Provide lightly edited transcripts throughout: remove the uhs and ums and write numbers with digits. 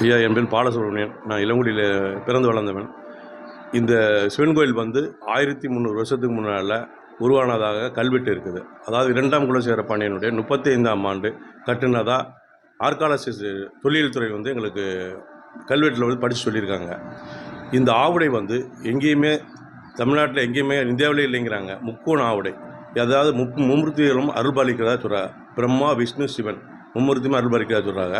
ஐயா, என் பேர் பாலசுப்ரமணியன். நான் இளங்குடியில் பிறந்து வளர்ந்தவன். இந்த சிவன் கோயில் வந்து 1300 வருஷத்துக்கு முன்னால் உருவானதாக கல்வெட்டு இருக்குது. அதாவது 2ஆம் குலசேகர பாண்டியனுடைய 35ஆம் ஆண்டு கட்டுனதா ஆர்காலஜிஸ்ட் தொல்லியல் துறை வந்து எங்களுக்கு கல்வெட்டில் வந்து படித்து சொல்லியிருக்காங்க. இந்த ஆவுடை வந்து எங்கேயுமே தமிழ்நாட்டில் எங்கேயுமே இந்தியாவிலே இல்லைங்கிறாங்க. முக்கோண ஆவுடை, அதாவது மும்மூர்த்திகளும் அருள்பாலிக்கிறதா சொல்கிறாங்க. பிரம்மா, விஷ்ணு, சிவன் மும்மூர்த்தியுமே அருள்பாலிக்கிறதா சொல்கிறாங்க.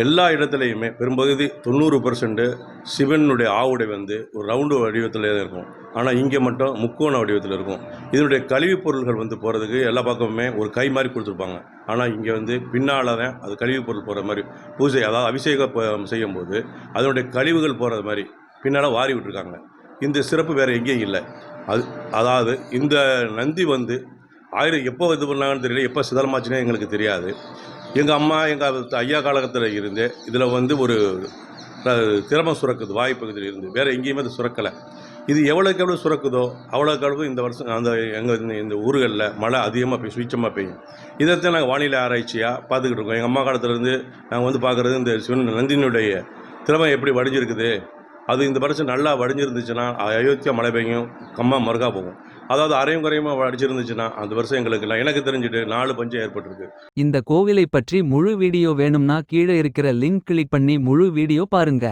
எல்லா இடத்துலையுமே பெரும்பகுதி 90% சிவனுடைய ஆவுடை வந்து ஒரு ரவுண்டு வடிவத்தில் இருக்கும். ஆனால் இங்கே மட்டும் முக்கோண வடிவத்தில் இருக்கும். இதனுடைய கழிவுப் பொருள்கள் வந்து போகிறதுக்கு எல்லா பக்கமுமே ஒரு கை மாதிரி கொடுத்துருப்பாங்க. ஆனால் இங்கே வந்து பின்னால் தான் அது கழிவுப் பொருள் போகிற மாதிரி பூஜை, அதாவது அபிஷேகம் செய்யும்போது அதனுடைய கழிவுகள் போகிறது மாதிரி பின்னால் வாரி விட்டுருக்காங்க. இந்த சிறப்பு வேறு எங்கேயும் இல்லை. அதாவது இந்த நந்தி வந்து எப்போ இது பண்ணாங்கன்னு தெரியல, எப்போ சிதலமாச்சுன்னே எங்களுக்கு தெரியாது. எங்கள் அம்மா எங்கள் ஐயா காலகட்டத்தில் இருந்து இதில் வந்து ஒரு திரவம் சுரக்குது வாய்ப்பகுதியில் இருந்து, வேறு எங்கேயுமே அது சுரக்கலை. இது எவ்வளோக்கு எவ்வளோ சுரக்குதோ அவ்வளோக்கு இந்த வருஷம் அந்த எங்கள் இந்த ஊர்களில் மழை அதிகமாக சுவிச்சமாக பெய்யும். இதைத்தான் நாங்கள் வானிலை ஆராய்ச்சியாக பார்த்துக்கிட்டு இருக்கோம். எங்கள் அம்மா காலத்துலேருந்து நாங்கள் வந்து பார்க்குறது இந்த சிவன் நந்தினுடைய திரவம் எப்படி வடிஞ்சிருக்குது. அது இந்த வருஷம் நல்லா வடிஞ்சிருந்துச்சுன்னா அயோத்தியா மழை பெய்யும், கம்மா மறுகா போகும். அதாவது அரையும் குறையுமா அடிச்சிருந்துச்சுன்னா அந்த வருஷம் எங்களுக்கு எனக்கு தெரிஞ்சுட்டு 4 பஞ்சம் ஏற்பட்டிருக்கு. இந்த கோவிலை பற்றி முழு வீடியோ வேணும்னா கீழே இருக்கிற லிங்க் கிளிக் பண்ணி முழு வீடியோ பாருங்க.